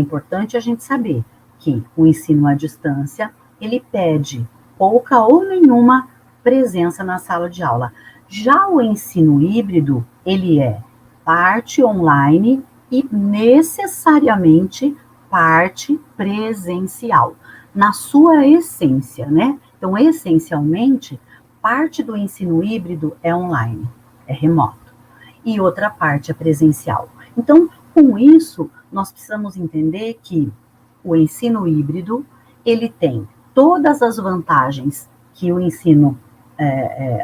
importante a gente saber que o ensino à distância, ele pede pouca ou nenhuma presença na sala de aula. Já o ensino híbrido, ele é parte online e necessariamente parte presencial, na sua essência, né? Então, essencialmente, parte do ensino híbrido é online, é remoto, e outra parte é presencial. Então, com isso, nós precisamos entender que o ensino híbrido, ele tem todas as vantagens que o ensino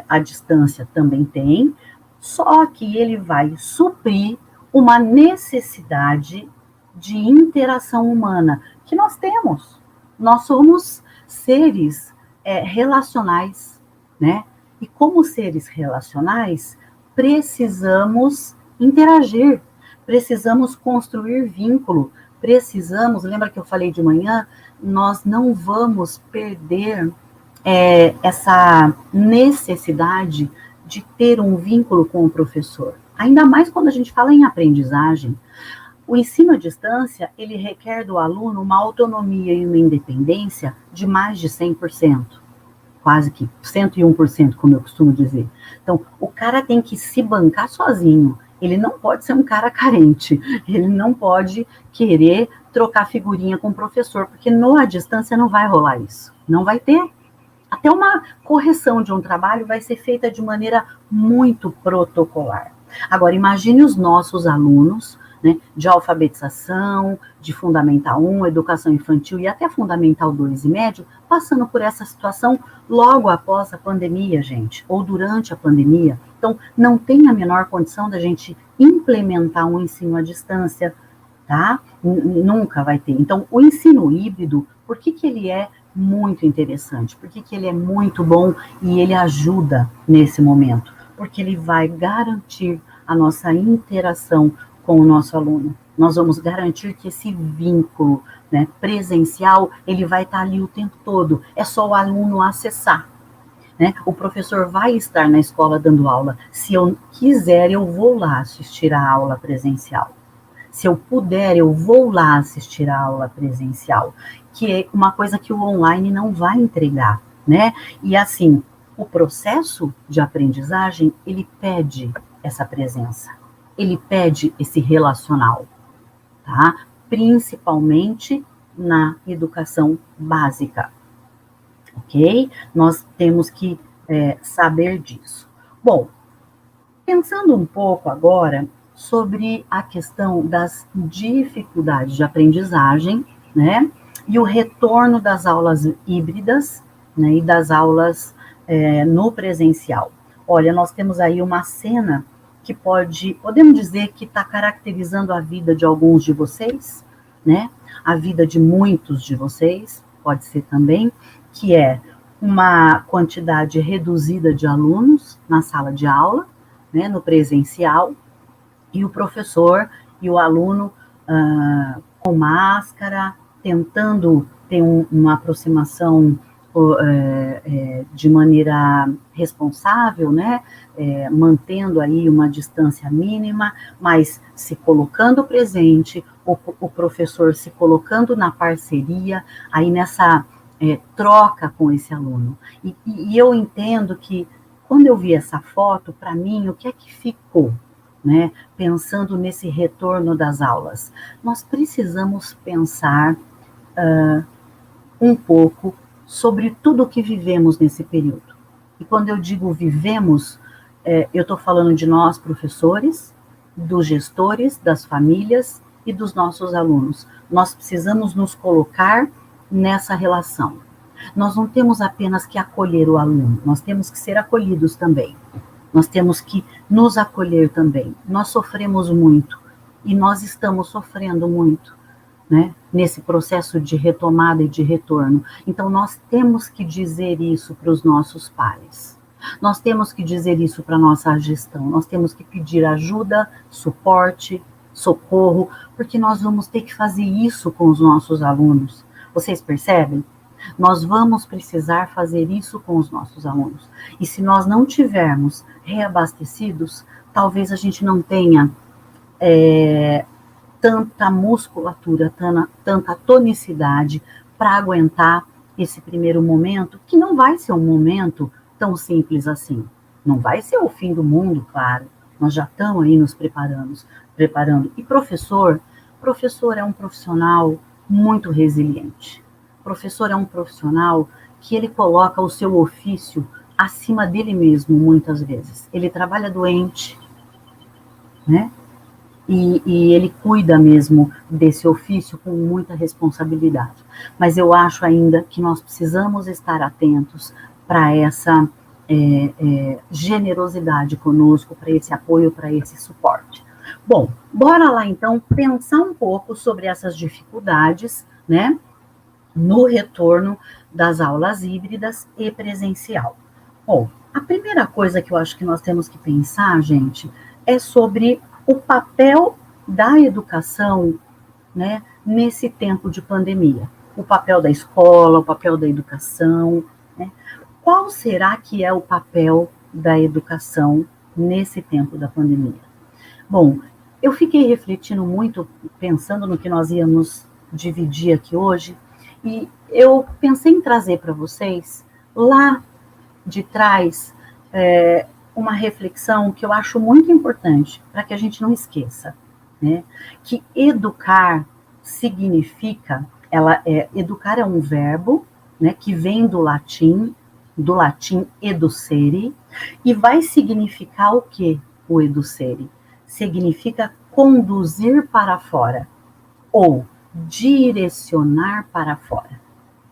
à distância também tem, só que ele vai suprir uma necessidade de interação humana que nós temos. Nós somos seres relacionais, né? E como seres relacionais, precisamos interagir, precisamos construir vínculo, precisamos, lembra que eu falei de manhã, nós não vamos perder essa necessidade de ter um vínculo com o professor. Ainda mais quando a gente fala em aprendizagem. O ensino à distância, ele requer do aluno uma autonomia e uma independência de mais de 100%. Quase que 101%, como eu costumo dizer. Então, o cara tem que se bancar sozinho. Ele não pode ser um cara carente. Ele não pode querer trocar figurinha com o professor, porque à distância não vai rolar isso. Não vai ter. Até uma correção de um trabalho vai ser feita de maneira muito protocolar. Agora, imagine os nossos alunos, né, de alfabetização, de Fundamental 1, Educação Infantil e até Fundamental 2 e Médio, passando por essa situação logo após a pandemia, gente, ou durante a pandemia. Então, não tem a menor condição da gente implementar um ensino à distância, tá? Nunca vai ter. Então, o ensino híbrido, por que ele é muito interessante? Por que ele é muito bom e ele ajuda nesse momento? Porque ele vai garantir a nossa interação com o nosso aluno. Nós vamos garantir que esse vínculo, né, presencial, ele vai estar ali o tempo todo. É só o aluno acessar, né? O professor vai estar na escola dando aula. Se eu quiser, eu vou lá assistir a aula presencial. Se eu puder, eu vou lá assistir a aula presencial, que é uma coisa que o online não vai entregar, né? E assim, o processo de aprendizagem, ele pede essa presença, ele pede esse relacional, tá? Principalmente na educação básica, ok? Nós temos que saber disso. Bom, pensando um pouco agora sobre a questão das dificuldades de aprendizagem, né, e o retorno das aulas híbridas, né, e das aulas no presencial. Olha, nós temos aí uma cena que podemos dizer que está caracterizando a vida de alguns de vocês, né, a vida de muitos de vocês, pode ser também, que é uma quantidade reduzida de alunos na sala de aula, né, no presencial, e o professor e o aluno com máscara, tentando ter uma aproximação de maneira responsável, né, mantendo aí uma distância mínima, mas se colocando presente, o professor se colocando na parceria, aí nessa troca com esse aluno. E eu entendo que, quando eu vi essa foto, para mim, o que é que ficou? Né, pensando nesse retorno das aulas, nós precisamos pensar um pouco sobre tudo o que vivemos nesse período. E quando eu digo vivemos, eu estou falando de nós, professores, dos gestores, das famílias e dos nossos alunos. Nós precisamos nos colocar nessa relação. Nós não temos apenas que acolher o aluno, nós temos que ser acolhidos também. Nós temos que nos acolher também. Nós sofremos muito e nós estamos sofrendo muito, né, nesse processo de retomada e de retorno. Então, nós temos que dizer isso para os nossos pares. Nós temos que dizer isso para a nossa gestão. Nós temos que pedir ajuda, suporte, socorro, porque nós vamos ter que fazer isso com os nossos alunos. Vocês percebem? Nós vamos precisar fazer isso com os nossos alunos. E se nós não tivermos reabastecidos, talvez a gente não tenha tanta musculatura, tanta tonicidade para aguentar esse primeiro momento, que não vai ser um momento tão simples assim. Não vai ser o fim do mundo, claro. Nós já estamos aí nos preparando. E professor é um profissional muito resiliente. Professor é um profissional que ele coloca o seu ofício acima dele mesmo, muitas vezes. Ele trabalha doente, né? E ele cuida mesmo desse ofício com muita responsabilidade. Mas eu acho ainda que nós precisamos estar atentos para essa generosidade conosco, para esse apoio, para esse suporte. Bom, bora lá então pensar um pouco sobre essas dificuldades, né, no retorno das aulas híbridas e presencial. Bom, a primeira coisa que eu acho que nós temos que pensar, gente, é sobre o papel da educação, né, nesse tempo de pandemia. O papel da escola, o papel da educação, né? Qual será que é o papel da educação nesse tempo da pandemia? Bom, eu fiquei refletindo muito, pensando no que nós íamos dividir aqui hoje, e eu pensei em trazer para vocês, lá de trás, uma reflexão que eu acho muito importante, para que a gente não esqueça, né? Que educar significa, educar é um verbo, né, que vem do latim educere, e vai significar o que o educere? Significa conduzir para fora, ou direcionar para fora,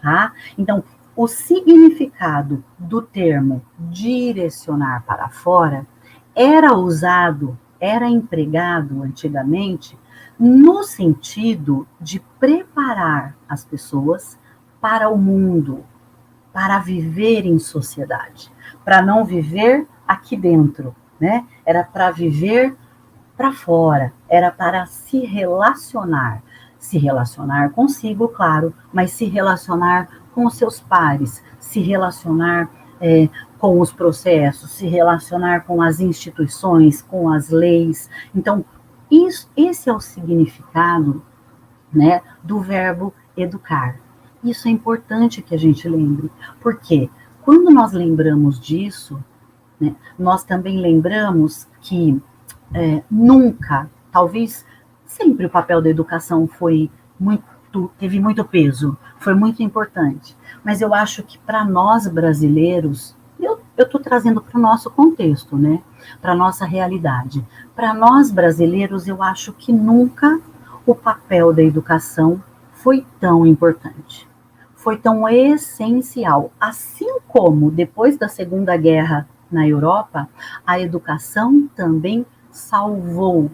tá? Então, o significado do termo direcionar para fora era empregado antigamente no sentido de preparar as pessoas para o mundo, para viver em sociedade, para não viver aqui dentro, né? Era para viver para fora, era para se relacionar consigo, claro, mas se relacionar com os seus pares, se relacionar com os processos, se relacionar com as instituições, com as leis. Então, esse é o significado, né, do verbo educar. Isso é importante que a gente lembre, porque quando nós lembramos disso, né, nós também lembramos que nunca, talvez sempre o papel da educação teve muito peso, foi muito importante. Mas eu acho que para nós brasileiros, eu estou trazendo para o nosso contexto, né? Para a nossa realidade. Para nós brasileiros, eu acho que nunca o papel da educação foi tão importante, foi tão essencial. Assim como depois da Segunda Guerra na Europa, a educação também salvou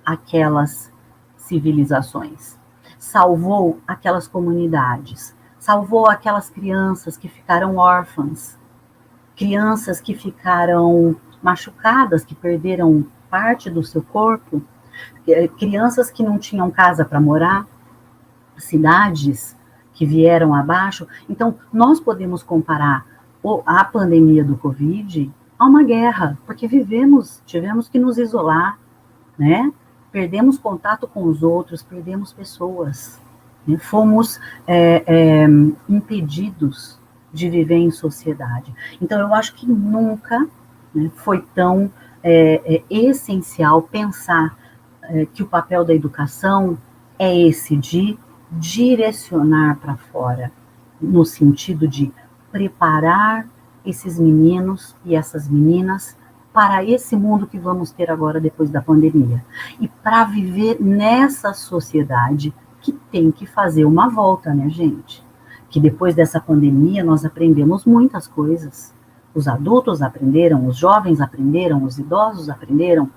aquelas civilizações, salvou aquelas comunidades, salvou aquelas crianças que ficaram órfãs, crianças que ficaram machucadas, que perderam parte do seu corpo, crianças que não tinham casa para morar, cidades que vieram abaixo. Então, nós podemos comparar a pandemia do Covid a uma guerra, porque tivemos que nos isolar, né? Perdemos contato com os outros, perdemos pessoas, né? Fomos impedidos de viver em sociedade. Então, eu acho que nunca, né, foi tão essencial pensar que o papel da educação é esse de direcionar para fora, no sentido de preparar esses meninos e essas meninas para esse mundo que vamos ter agora depois da pandemia. E para viver nessa sociedade que tem que fazer uma volta, né, gente? Que depois dessa pandemia nós aprendemos muitas coisas. Os adultos aprenderam, os jovens aprenderam, os idosos aprenderam,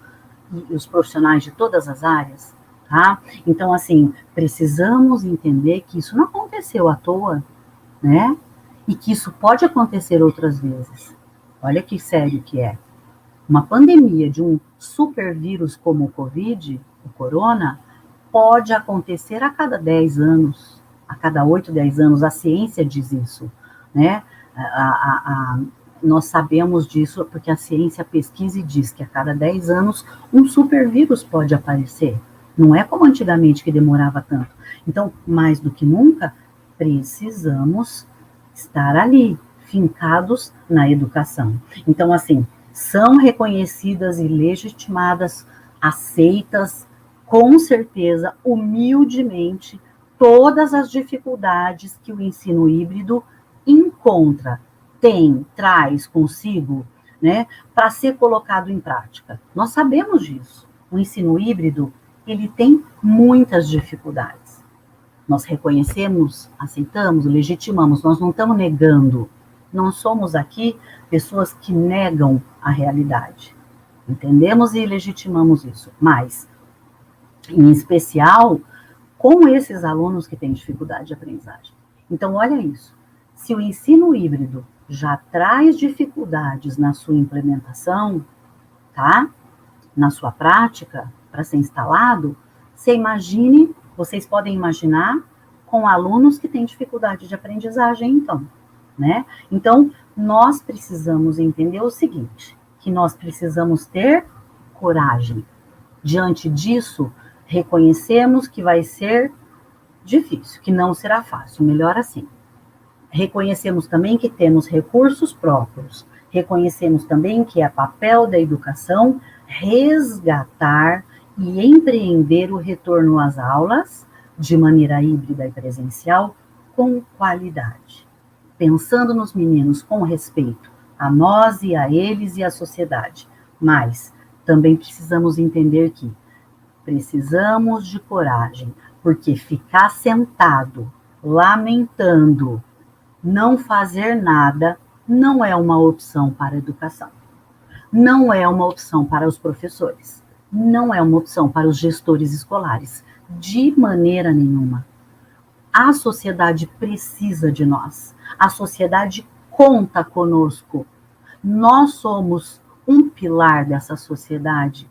e os profissionais de todas as áreas, tá? Então, assim, precisamos entender que isso não aconteceu à toa, né? E que isso pode acontecer outras vezes. Olha que sério que é. Uma pandemia de um super vírus como o Covid, o corona, pode acontecer a cada 10 anos, a cada 8, 10 anos, a ciência diz isso, né? Nós sabemos disso porque a ciência pesquisa e diz que a cada 10 anos um super vírus pode aparecer. Não é como antigamente que demorava tanto. Então, mais do que nunca, precisamos estar ali, fincados na educação. Então, assim, são reconhecidas e legitimadas, aceitas, com certeza, humildemente, todas as dificuldades que o ensino híbrido encontra, tem, traz consigo, né, para ser colocado em prática. Nós sabemos disso. O ensino híbrido, ele tem muitas dificuldades. Nós reconhecemos, aceitamos, legitimamos, nós não estamos negando. Não somos aqui pessoas que negam a realidade. Entendemos e legitimamos isso. Mas, em especial, com esses alunos que têm dificuldade de aprendizagem. Então, olha isso. Se o ensino híbrido já traz dificuldades na sua implementação, tá? Na sua prática, para ser instalado, vocês podem imaginar com alunos que têm dificuldade de aprendizagem, então, né? Então, nós precisamos entender o seguinte, que nós precisamos ter coragem. Diante disso, reconhecemos que vai ser difícil, que não será fácil, melhor assim. Reconhecemos também que temos recursos próprios. Reconhecemos também que é papel da educação resgatar e empreender o retorno às aulas de maneira híbrida e presencial com qualidade, pensando nos meninos com respeito a nós e a eles e à sociedade. Mas também precisamos entender que precisamos de coragem, porque ficar sentado, lamentando, não fazer nada, não é uma opção para a educação. Não é uma opção para os professores. Não é uma opção para os gestores escolares. De maneira nenhuma. A sociedade precisa de nós. A sociedade conta conosco. Nós somos um pilar dessa sociedade,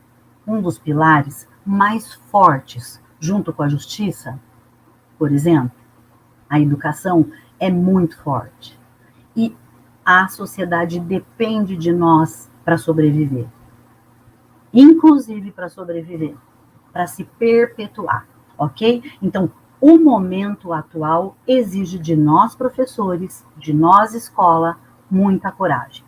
um dos pilares mais fortes, junto com a justiça, por exemplo. A educação é muito forte. E a sociedade depende de nós para sobreviver. Inclusive para sobreviver, para se perpetuar, ok? Então, o momento atual exige de nós, professores, de nós, escola, muita coragem.